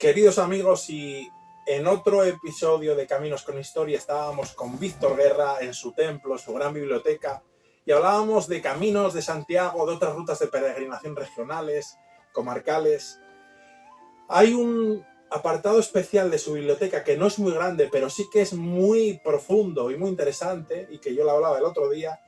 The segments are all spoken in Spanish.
Queridos amigos, y en otro episodio de Caminos con Historia estábamos con Víctor Guerra en su templo, su gran biblioteca, y hablábamos de caminos de Santiago, de otras rutas de peregrinación regionales, comarcales. Hay un apartado especial de su biblioteca que no es muy grande, pero sí que es muy profundo y muy interesante, y que yo le hablaba el otro día,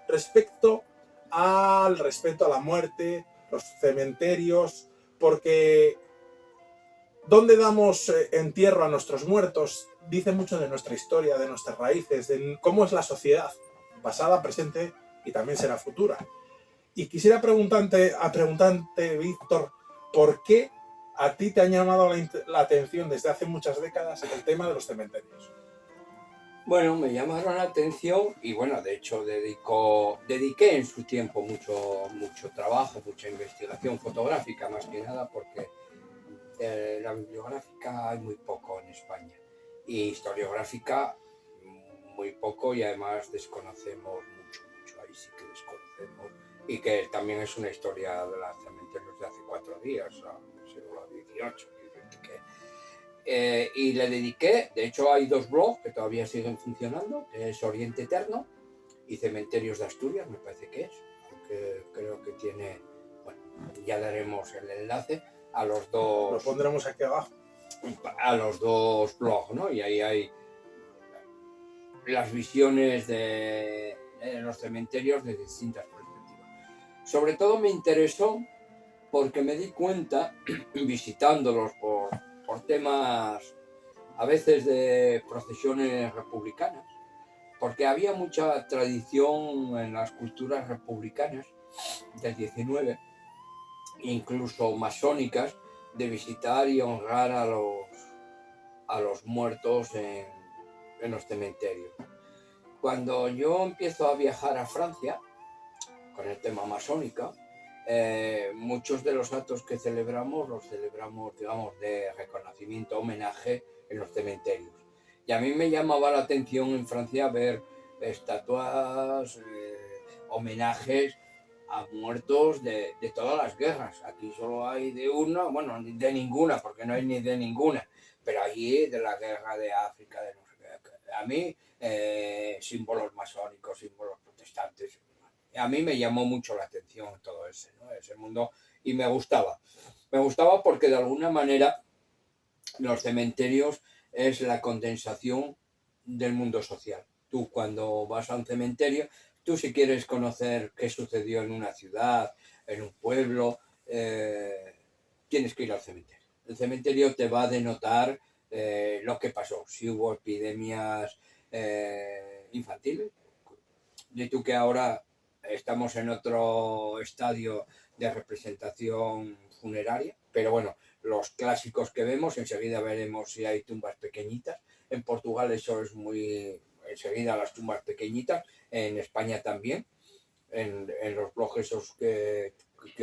respecto al respeto a la muerte, los cementerios, porque ¿dónde damos entierro a nuestros muertos? Dice mucho de nuestra historia, de nuestras raíces, de cómo es la sociedad, pasada, presente y también será futura. Y quisiera preguntarte, Víctor, ¿por qué a ti te ha llamado la atención desde hace muchas décadas el tema de los cementerios? Bueno, me llamaron la atención y bueno, de hecho dediqué en su tiempo mucho trabajo, mucha investigación fotográfica más que nada, porque la bibliográfica hay muy poco en España y historiográfica muy poco, y además desconocemos mucho, ahí sí que desconocemos, y que también es una historia de los cementerios de hace 4 días, del siglo XVIII, y le dediqué. De hecho hay 2 blogs que todavía siguen funcionando, que es Oriente Eterno y Cementerios de Asturias, me parece que es, aunque creo que tiene, bueno, ya daremos el enlace a los dos. Lo pondremos aquí abajo. A los 2 blogs, ¿no? Y ahí hay las visiones de los cementerios de distintas perspectivas. Sobre todo me interesó porque me di cuenta, visitándolos por temas a veces de procesiones republicanas, porque había mucha tradición en las culturas republicanas del 19, incluso masónicas, de visitar y honrar a los muertos en los cementerios. Cuando yo empiezo a viajar a Francia con el tema masónica, muchos de los actos que celebramos los celebramos, digamos, de reconocimiento, homenaje en los cementerios. Y a mí me llamaba la atención en Francia ver estatuas, homenajes a muertos de todas las guerras. Aquí solo hay de una, bueno, de ninguna, porque no hay ni de ninguna, pero allí de la guerra de África, de no sé qué. A mí, símbolos masónicos, símbolos protestantes. A mí me llamó mucho la atención todo ese, ¿no? Ese mundo, y me gustaba. Me gustaba porque de alguna manera los cementerios es la condensación del mundo social. Tú cuando vas a un cementerio, tú si quieres conocer qué sucedió en una ciudad, en un pueblo, tienes que ir al cementerio. El cementerio te va a denotar lo que pasó, si hubo epidemias infantiles. Y tú que ahora estamos en otro estadio de representación funeraria, pero bueno, los clásicos que vemos, enseguida veremos si hay tumbas pequeñitas. En Portugal eso es muy, enseguida las tumbas pequeñitas, en España también, en los blogs esos que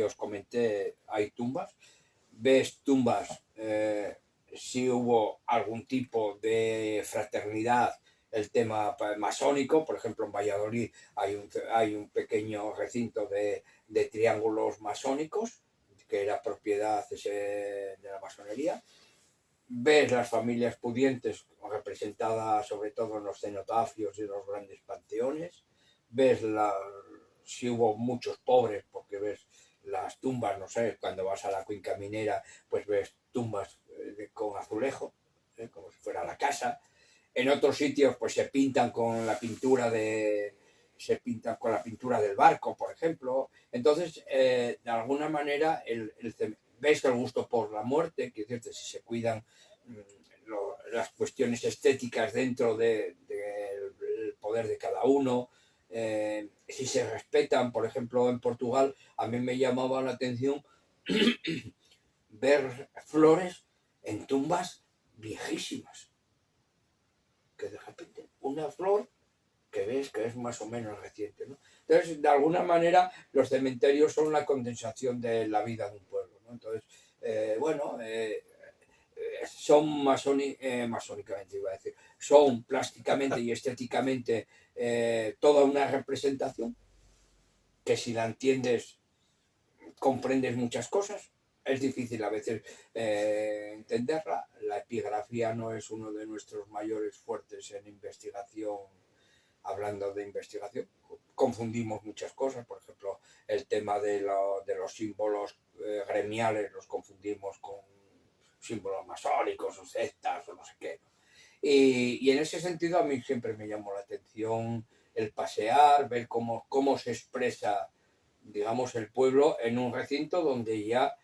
os comenté hay tumbas. Ves tumbas, si hubo algún tipo de fraternidad, el tema masónico, por ejemplo en Valladolid hay un pequeño recinto de triángulos masónicos, que era propiedad de la masonería. Ves las familias pudientes representadas sobre todo en los cenotafios y los grandes panteones. Ves si hubo muchos pobres, porque ves las tumbas, no sé, cuando vas a la Cuenca Minera, pues ves tumbas con azulejo, como si fuera la casa. En otros sitios pues se pintan con la pintura del barco, por ejemplo. Entonces, de alguna manera, ves el gusto por la muerte, que es cierto, si se cuidan las cuestiones estéticas dentro del poder de cada uno, si se respetan. Por ejemplo, en Portugal, a mí me llamaba la atención ver flores en tumbas viejísimas, que de repente una flor que ves que es más o menos reciente, ¿no? Entonces, de alguna manera, los cementerios son la condensación de la vida de un pueblo, ¿no? Entonces, son masónicamente, iba a decir, son plásticamente y estéticamente toda una representación que, si la entiendes, comprendes muchas cosas. Es difícil a veces entenderla. La epigrafía no es uno de nuestros mayores fuertes en investigación. Hablando de investigación, confundimos muchas cosas, por ejemplo, el tema de los símbolos gremiales los confundimos con símbolos masónicos o sectas o no sé qué. Y en ese sentido a mí siempre me llamó la atención el pasear, ver cómo se expresa, digamos, el pueblo en un recinto donde ya,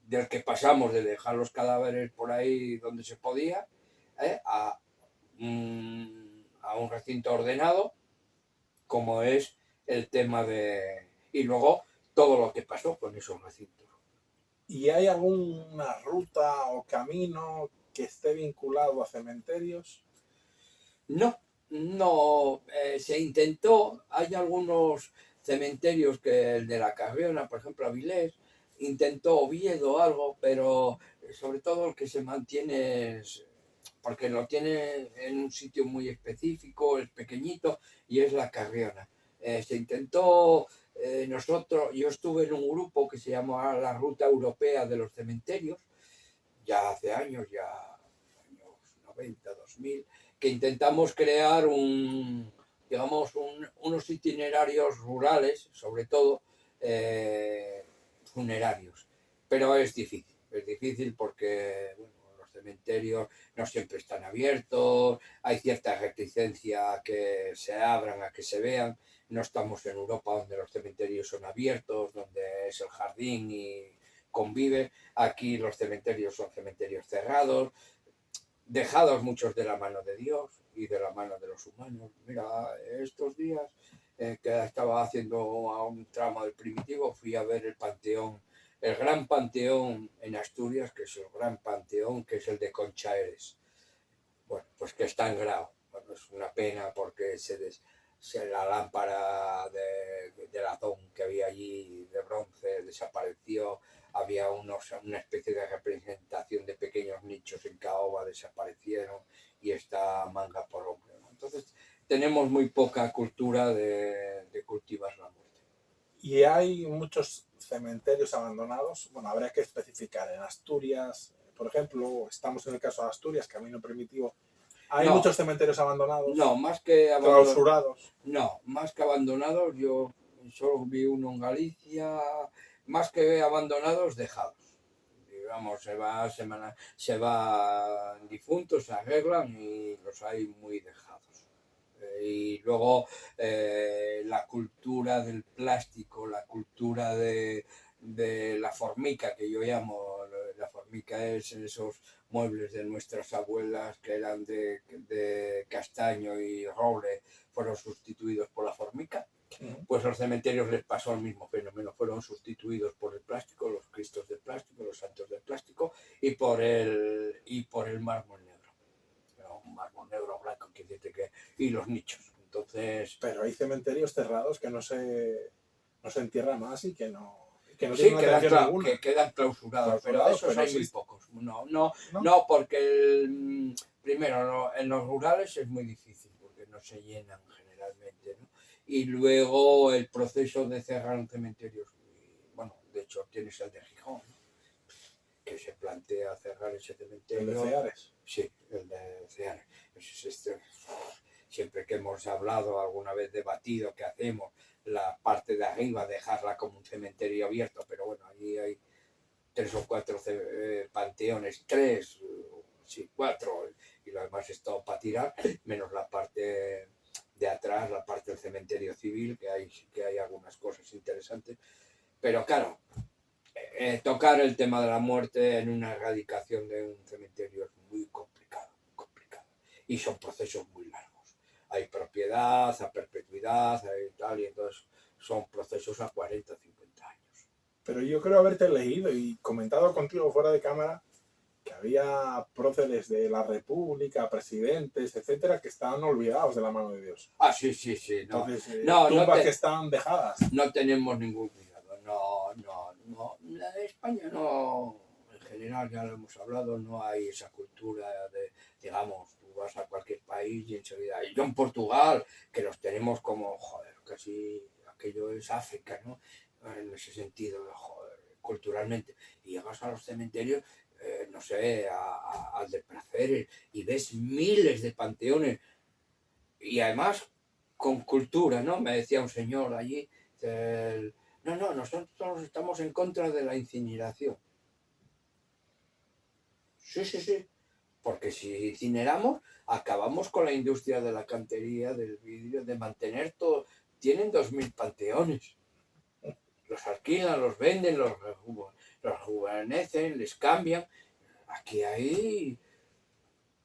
del que pasamos de dejar los cadáveres por ahí donde se podía, a un recinto ordenado, como es el tema de... Y luego todo lo que pasó con esos recintos. ¿Y hay alguna ruta o camino que esté vinculado a cementerios? No, se intentó, hay algunos cementerios que el de la Carriona, por ejemplo, Avilés, intentó Oviedo algo, pero sobre todo el que se mantiene es, porque lo tiene en un sitio muy específico, es pequeñito y es la Carriona. Se intentó, yo estuve en un grupo que se llamaba la Ruta Europea de los Cementerios, ya hace años, años 90, 2000, que intentamos crear unos itinerarios rurales, sobre todo funerarios. Pero es difícil porque bueno, los cementerios no siempre están abiertos, hay cierta reticencia a que se abran, a que se vean. No estamos en Europa donde los cementerios son abiertos, donde es el jardín y convive. Aquí los cementerios son cementerios cerrados, dejados muchos de la mano de Dios y de la mano de los humanos. Mira, estos días que estaba haciendo un tramo del Primitivo, fui a ver el panteón, el gran panteón en Asturias, que es el gran panteón, que es el de Concha Eres. Bueno, pues que está en Grao. Bueno, es una pena porque la lámpara de latón que había allí de bronce desapareció. Había una especie de representación de pequeños nichos en caoba, desaparecieron, y está manga por hombre, ¿no? Entonces tenemos muy poca cultura de cultivar la muerte. Y hay muchos cementerios abandonados. Bueno, habría que especificar. En Asturias, por ejemplo, estamos en el caso de Asturias, Camino Primitivo. Hay muchos cementerios abandonados. No, más que clausurados. No, más que abandonados, yo solo vi uno en Galicia, más que abandonados, dejados. Digamos, se van difuntos, se arreglan y los hay muy dejados. Y luego la cultura del plástico, la cultura de la formica, que yo llamo, la formica es esos muebles de nuestras abuelas que eran de castaño y roble, fueron sustituidos por la formica. Pues los cementerios les pasó el mismo fenómeno, fueron sustituidos por el plástico, los cristos de plástico, los santos de plástico y por el mármol negro. Un mármol negro, blanco, y los nichos. Entonces... Pero hay cementerios cerrados que no se entierra más y que no sí, que quedan clausurados, pero de esos hay muy pocos. No, porque primero en los rurales es muy difícil, porque no se llenan generalmente, ¿no? Y luego el proceso de cerrar un cementerio, bueno, de hecho tienes el de Gijón, ¿no? Que se plantea cerrar ese cementerio. ¿El de Ceares? Sí, el de Ceares. Siempre que hemos hablado, alguna vez debatido qué hacemos, la parte de arriba dejarla como un cementerio abierto, pero bueno, allí hay 3 o 4 panteones, 4, y lo demás es todo para tirar, menos la parte de atrás, la parte del cementerio civil, que hay algunas cosas interesantes, pero claro, tocar el tema de la muerte en una erradicación de un cementerio es muy complicado, y son procesos muy largos. Hay propiedad, a perpetuidad, hay tal, y entonces son procesos a 40, 50 años. Pero yo creo haberte leído y comentado contigo fuera de cámara que había próceres de la República, presidentes, etcétera, que estaban olvidados de la mano de Dios. Ah, sí. Entonces, tumbas que están dejadas. No tenemos ningún cuidado, no. En España no, en general ya lo hemos hablado, no hay esa cultura de, digamos, tú vas a cualquier país y enseguida. Y yo en Portugal, que los tenemos como, joder, casi aquello es África, ¿no? En ese sentido, joder, culturalmente. Y llegas a los cementerios, no no sé, al de Praceres, y ves miles de panteones, y además con cultura, ¿no? Me decía un señor allí, no, nosotros estamos en contra de la incineración. Sí, porque si incineramos, acabamos con la industria de la cantería, del vidrio, de mantener todo. Tienen 2000 panteones. Los alquilan, los venden, los rejuvenecen, les cambian. Aquí hay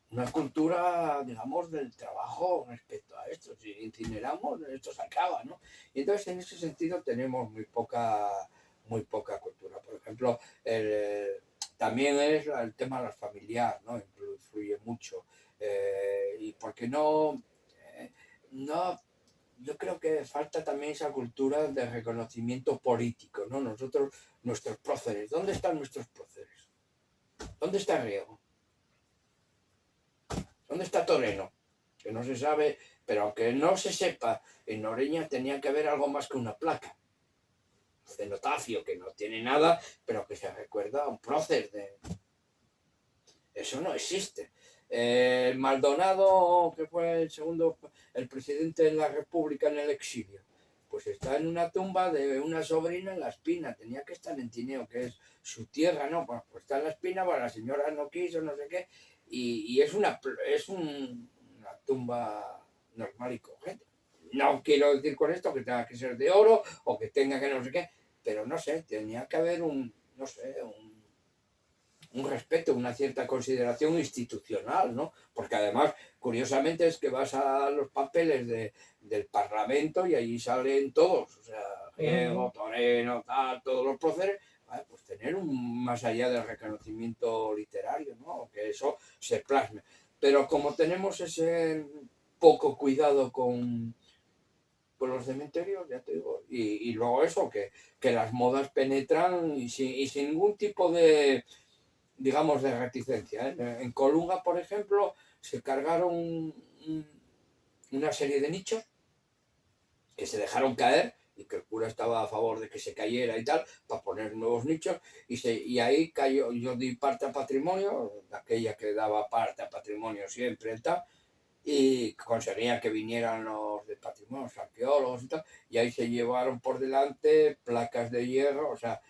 una cultura, digamos, del trabajo respecto a esto. Si incineramos, esto se acaba, ¿no? Y entonces, en ese sentido, tenemos muy poca cultura. Por ejemplo, también es el tema de la familiar, ¿no? Influye mucho. Y porque no, yo creo que falta también esa cultura de reconocimiento político, ¿no? Nuestros próceres, ¿dónde están nuestros próceres? ¿Dónde está Riego? ¿Dónde está Toreno? Que no se sabe, pero aunque no se sepa, en Oreña tenía que haber algo más que una placa. Un cenotafio que no tiene nada, pero que se recuerda a un prócer de... Eso no existe. Maldonado, que fue el presidente de la República en el exilio, pues está en una tumba de una sobrina en La Espina. Tenía que estar en Tineo, que es su tierra, ¿no? Pues está en La Espina, pues la señora no quiso, no sé qué, y es una tumba normal y corriente. No quiero decir con esto que tenga que ser de oro o que tenga que no sé qué, pero no sé, tenía que haber un respeto, una cierta consideración institucional, ¿no? Porque además, curiosamente, es que vas a los papeles del Parlamento y allí salen todos, o sea, Riego, Toreno, tal, todos los próceres, pues tener más allá del reconocimiento literario, ¿no? Que eso se plasme. Pero como tenemos ese poco cuidado con los cementerios, ya te digo, y luego eso, que las modas penetran y sin ningún tipo de, digamos, de reticencia, ¿eh? En Colunga, por ejemplo, se cargaron una serie de nichos que se dejaron caer y que el cura estaba a favor de que se cayera y tal, para poner nuevos nichos, y ahí cayó, yo di parte a patrimonio, aquella que daba parte a patrimonio siempre y tal, y conseguía que vinieran los de patrimonio, los arqueólogos y tal, y ahí se llevaron por delante placas de hierro, o sea,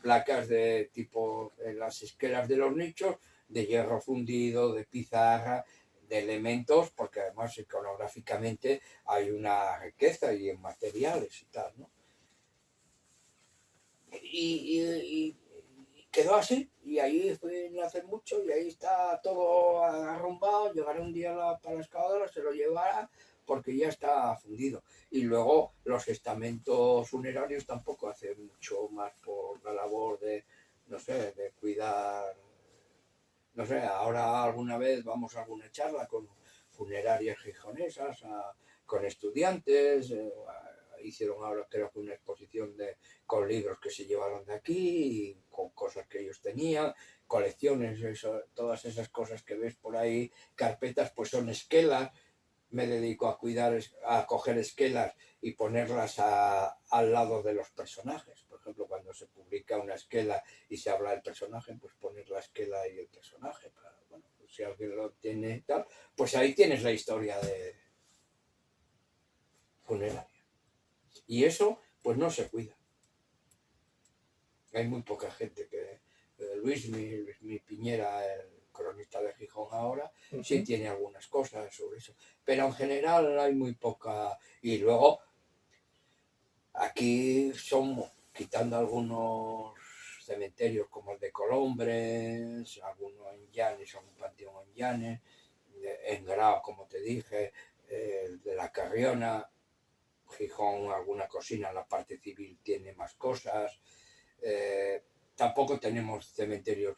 placas de tipo en las esquelas de los nichos, de hierro fundido, de pizarra, de elementos, porque además iconográficamente hay una riqueza y en materiales y tal, ¿no? Y quedó así, y ahí fue no hace mucho, y ahí está todo arrumbado. Llegará un día para la excavadora, se lo llevará, porque ya está fundido. Y luego los estamentos funerarios tampoco hacen mucho más por la labor de, no sé, de cuidar. No sé, ahora alguna vez vamos a alguna charla con funerarias gijonesas, con estudiantes, hicieron ahora creo que una exposición con libros que se llevaron de aquí, y con cosas que ellos tenían, colecciones, todas esas cosas que ves por ahí, carpetas, pues son esquelas. Me dedico a coger esquelas y ponerlas al lado de los personajes. Por ejemplo, cuando se publica una esquela y se habla del personaje, pues poner la esquela y el personaje. Bueno, pues si alguien lo tiene tal, pues ahí tienes la historia de funeraria. Y eso, pues no se cuida. Hay muy poca gente que... Luismi Piñera, el cronista de Gijón ahora, sí tiene algunas cosas sobre eso. Pero en general hay muy poca... Y luego, aquí son, quitando algunos cementerios como el de Colombres, algunos en Llanes, un panteón en Llanes, en Grao, como te dije, el de la Carriona, Gijón, alguna cocina, la parte civil tiene más cosas. Tampoco tenemos cementerios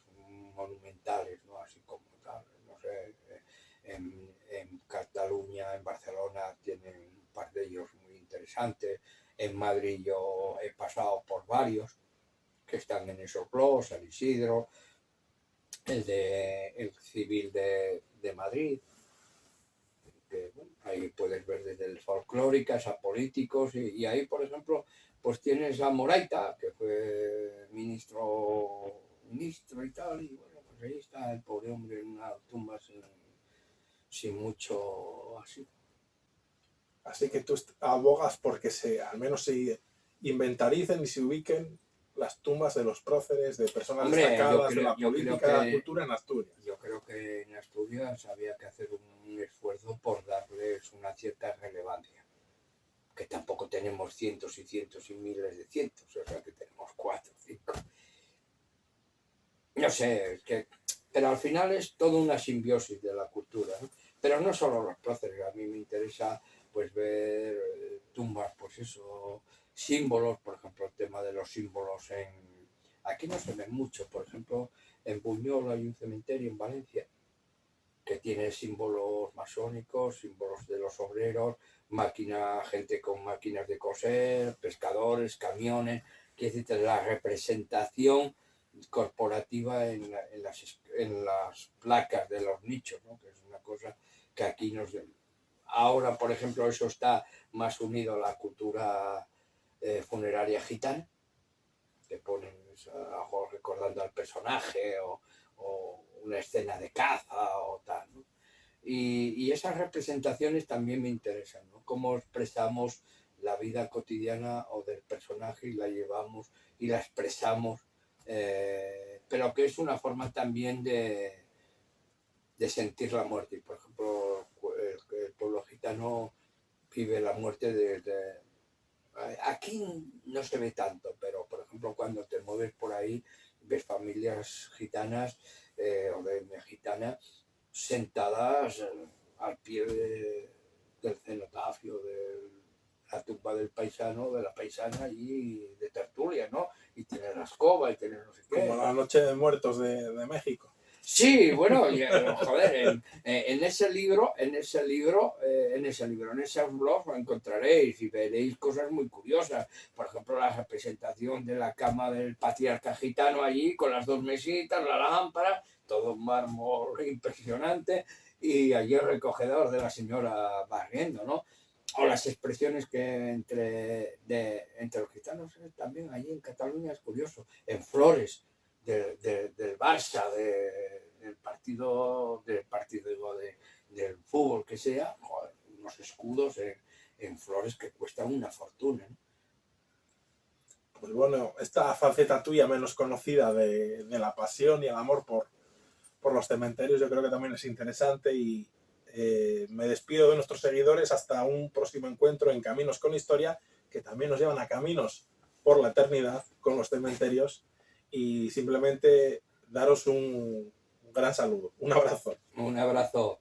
monumentales, ¿no? Así como tal, no sé, en Cataluña, en Barcelona tienen un par de ellos muy interesantes. En Madrid yo he pasado por varios que están en esos blogs, San Isidro, el civil de Madrid, que bueno, ahí puedes ver desde folclóricas a políticos, y ahí, por ejemplo, pues tienes a Moraita, que fue ministro y tal, y bueno, pues ahí está el pobre hombre en una tumba sin mucho así. Así que tú abogas porque al menos se inventaricen y se ubiquen las tumbas de los próceres, de personas destacadas de la política, de la cultura en Asturias. Yo creo que en Asturias había que hacer un esfuerzo por darles una cierta relevancia, que tampoco tenemos cientos y cientos y miles de cientos, o sea que tenemos 4 o 5. No sé, pero al final es toda una simbiosis de la cultura, ¿no? Pero no solo los próceres, a mí me interesa pues ver tumbas, pues eso, símbolos, por ejemplo, el tema de los símbolos aquí no se ven mucho, por ejemplo, en Buñol hay un cementerio en Valencia que tiene símbolos masónicos, símbolos de los obreros, gente con máquinas de coser, pescadores, camiones, que es decir, la representación corporativa en las placas de los nichos, ¿no? Que es una cosa que aquí ahora, por ejemplo, eso está más unido a la cultura funeraria gitana, que ponen recordando al personaje o una escena de caza o tal, ¿no? Y esas representaciones también me interesan, ¿no? Cómo expresamos la vida cotidiana o del personaje y la llevamos y la expresamos, pero que es una forma también de sentir la muerte. Y, por ejemplo, el pueblo gitano vive la muerte aquí no se ve tanto, pero por ejemplo cuando te mueves por ahí ves familias gitanas o de gitanas sentadas al pie del cenotafio, de la tumba del paisano, de la paisana allí de tertulia, ¿no? Y tienen la escoba y tienen no sé qué. Como la Noche de Muertos de México. Sí, bueno, joder, en ese libro, en esos blogs lo encontraréis y veréis cosas muy curiosas. Por ejemplo, la representación de la cama del patriarca gitano allí, con las 2 mesitas, la lámpara, todo un mármol impresionante, y allí el recogedor de la señora barriendo, ¿no? O las expresiones que entre los gitanos también allí en Cataluña es curioso, en Flores. Del Barça, del partido del fútbol que sea, joder, unos escudos en Flores que cuestan una fortuna, ¿no? Pues bueno, esta faceta tuya menos conocida de la pasión y el amor por los cementerios yo creo que también es interesante y me despido de nuestros seguidores hasta un próximo encuentro en Caminos con Historia, que también nos llevan a caminos por la eternidad con los cementerios. Y simplemente daros un gran saludo, un abrazo. Un abrazo.